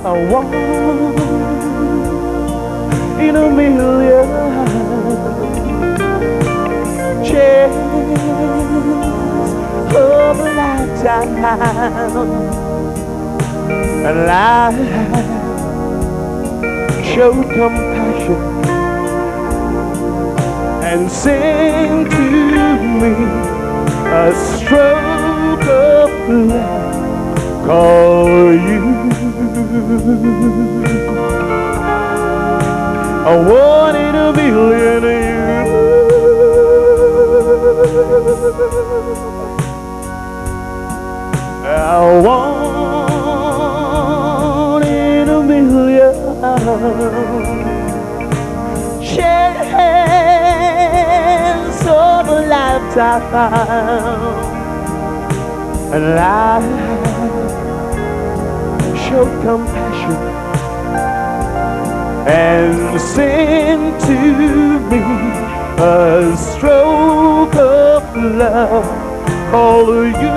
A one in a million chance of a lifetime. And life show compassion and sing to me a stroke of love call you. A one in a million you. A one in a million chance of a lifetime. And life show compassion and send to me a stroke of love. Call you.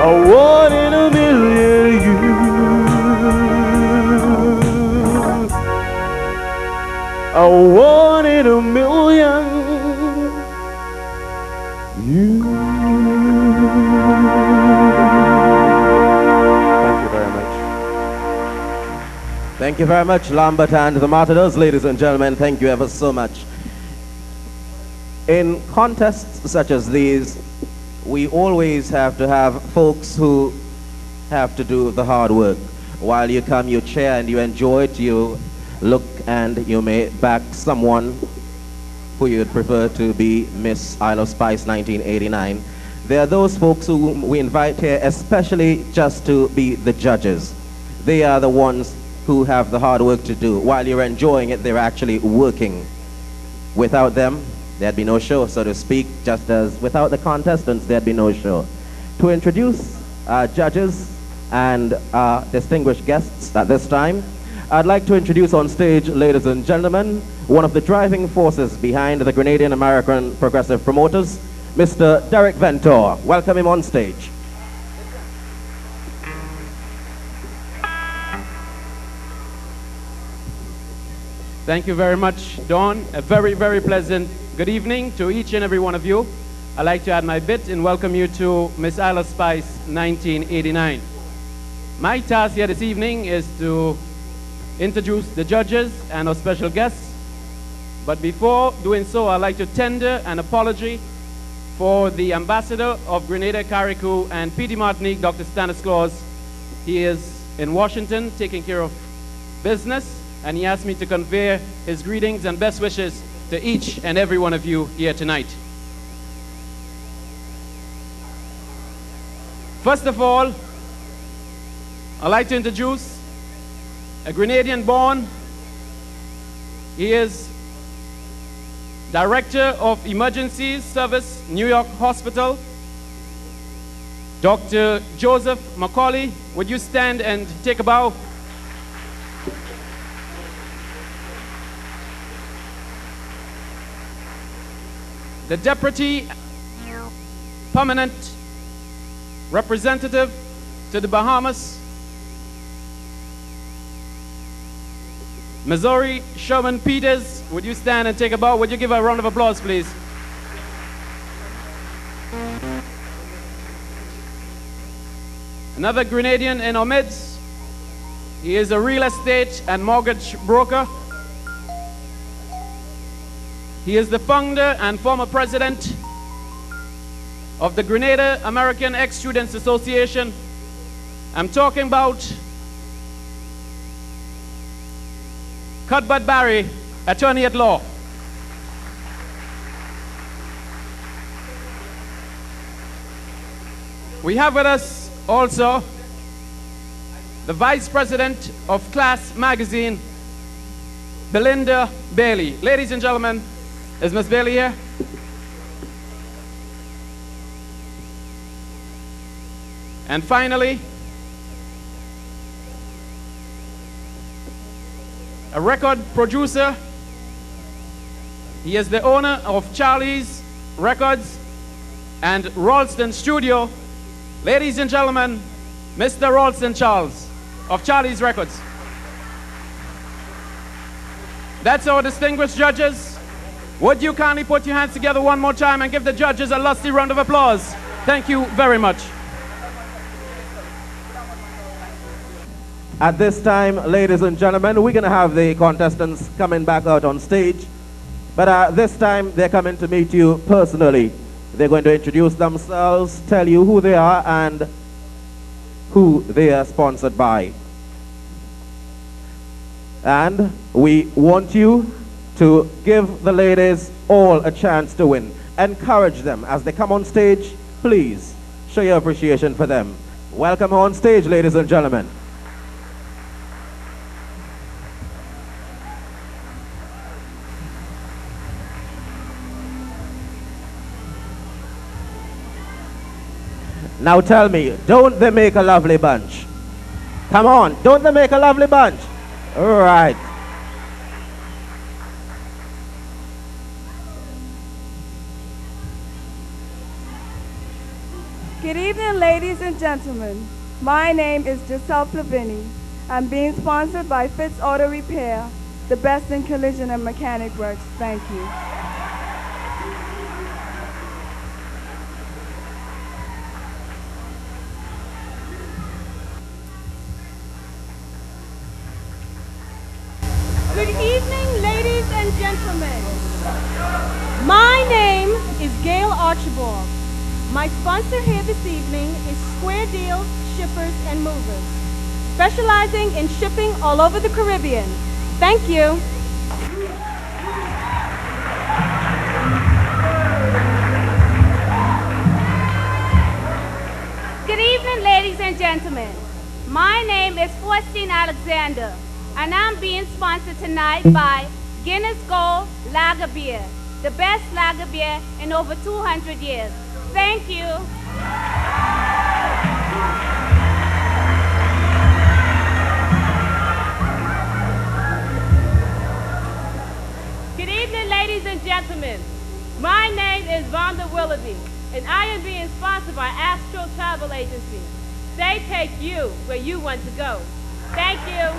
A one in a million you. A one in a million you. Thank you very much. Thank you very much, Lambert and the Matadors. Ladies and gentlemen, thank you ever so much. In contests such as these, we always have to have folks who have to do the hard work. While you come, you cheer and you enjoy it, you look and you may back someone who you'd prefer to be Miss Isle of Spice 1989. There are those folks who we invite here especially just to be the judges. They are the ones who have the hard work to do. While you're enjoying it, they're actually working. Without them, there'd be no show, so to speak, just as without the contestants, there'd be no show. To introduce our judges and our distinguished guests at this time, I'd like to introduce on stage, ladies and gentlemen, one of the driving forces behind the Grenadian American Progressive Promoters, Mr. Derek Ventor. Welcome him on stage. Thank you very much, Dawn. A very, very pleasant good evening to each and every one of you. I'd like to add my bit and welcome you to Miss Isle of Spice 1989. My task here this evening is to introduce the judges and our special guests. But before doing so, I'd like to tender an apology for the Ambassador of Grenada, Carriacou, and P.D. Martinique, Dr. Stanislaus. He is in Washington taking care of business, and he asked me to convey his greetings and best wishes to each and every one of you here tonight. First of all, I'd like to introduce a Grenadian born. He is Director of Emergencies Service, New York Hospital, Dr. Joseph Macaulay. Would you stand and take a bow? The Deputy Permanent Representative to the Bahamas, Missouri Sherman Peters. Would you stand and take a bow? Would you give her a round of applause, please? Another Grenadian in our midst. He is a real estate and mortgage broker. He is the founder and former president of the Grenada American Ex-Students Association. I'm talking about Cuthbert Barry, attorney at law. We have with us also the vice president of Class Magazine, Belinda Bailey. Ladies and gentlemen, is Miss Bailey here? And finally, a record producer. He is the owner of Charlie's Records and Ralston Studio. Ladies and gentlemen, Mr. Ralston Charles of Charlie's Records. That's our distinguished judges. Would you kindly put your hands together one more time and give the judges a lusty round of applause? Thank you very much. At this time, ladies and gentlemen, we're going to have the contestants coming back out on stage. But this time, they're coming to meet you personally. They're going to introduce themselves, tell you who they are and who they are sponsored by. And we want you to give the ladies all a chance to win. Encourage them as they come on stage. Please show your appreciation for them. Welcome on stage, ladies and gentlemen. Now tell me, don't they make a lovely bunch? Come on, don't they make a lovely bunch? All right. Good evening, ladies and gentlemen. My name is Giselle Plavini. I'm being sponsored by Fitz Auto Repair, the best in collision and mechanic works. Thank you. Good evening, ladies and gentlemen. My name is Gail Archibald. My sponsor here this evening is Square Deals, Shippers, and Movers, specializing in shipping all over the Caribbean. Thank you. Good evening, ladies and gentlemen. My name is Faustine Alexander, and I'm being sponsored tonight by Guinness Gold Lager Beer, the best lager beer in over 200 years. Thank you. Good evening, ladies and gentlemen. My name is Vonda Willoughby, and I am being sponsored by Astro Travel Agency. They take you where you want to go. Thank you.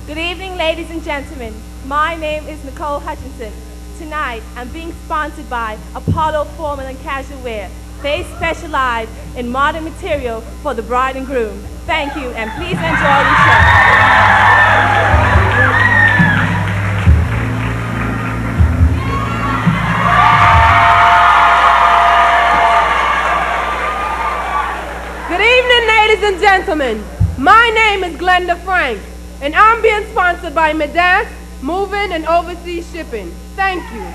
Good evening, ladies and gentlemen. My name is Nicole Hutchinson. Tonight, I'm being sponsored by Apollo Formal and Casual Wear. They specialize in modern material for the bride and groom. Thank you, and please enjoy the show. Good evening, ladies and gentlemen. My name is Glenda Frank, and I'm being sponsored by Medas Moving and Overseas Shipping. Thank you.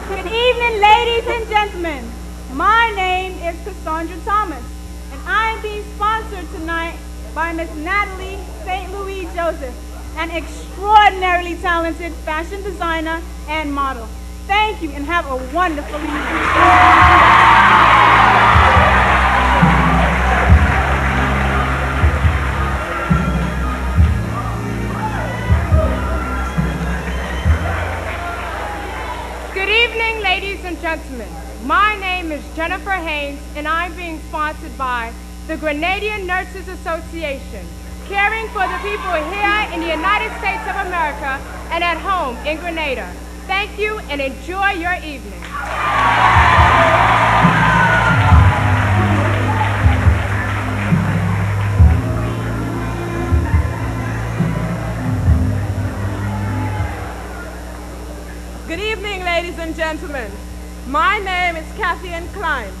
Good evening, ladies and gentlemen. My name is Cassandra Thomas, and I am being sponsored tonight by Miss Natalie St. Louis Joseph, an extraordinarily talented fashion designer and model. Thank you, and have a wonderful evening. Good evening, ladies and gentlemen. My name is Jennifer Haynes, and I'm being sponsored by the Grenadian Nurses Association, caring for the people here in the United States of America and at home in Grenada. Thank you, and enjoy your evening. Good evening, ladies and gentlemen. My name is Kathy Ann Klein,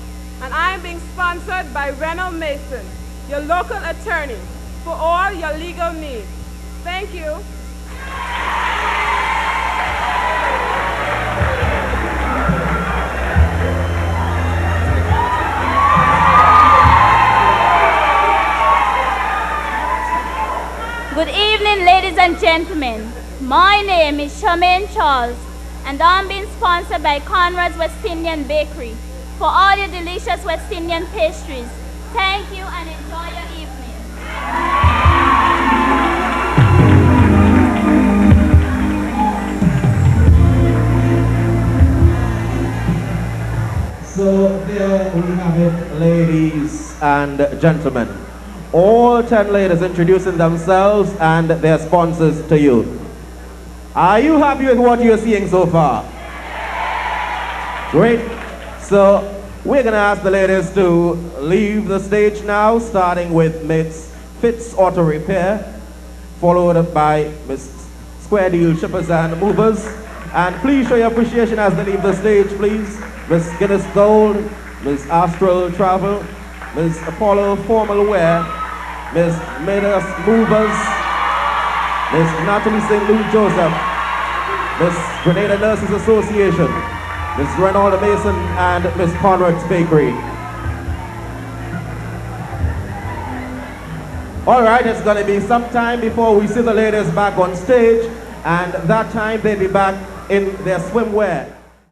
and I am being sponsored by Reynolds Mason, your local attorney, for all your legal needs. Thank you. Good evening, ladies and gentlemen. My name is Charmaine Charles, and I'm being sponsored by Conrad's West Indian Bakery for all your delicious West Indian pastries. Thank you and enjoy your evening. So there we have it, ladies and gentlemen. All 10 ladies introducing themselves and their sponsors to you. Are you happy with what you're seeing so far? Great. So we're going to ask the ladies to leave the stage now, starting with Miss Fitz Auto Repair, followed by Miss Square Deal Shippers and Movers. And please show your appreciation as they leave the stage, please. Miss Guinness Gold, Miss Astral Travel, Miss Apollo Formal Wear, Miss Midas Movers, Miss Natalie St. Louis Joseph, Miss Grenada Nurses Association, Miss Renalda Mason, and Miss Conrad's Bakery. All right, it's going to be some time before we see the ladies back on stage, and that time they'll be back in their swimwear.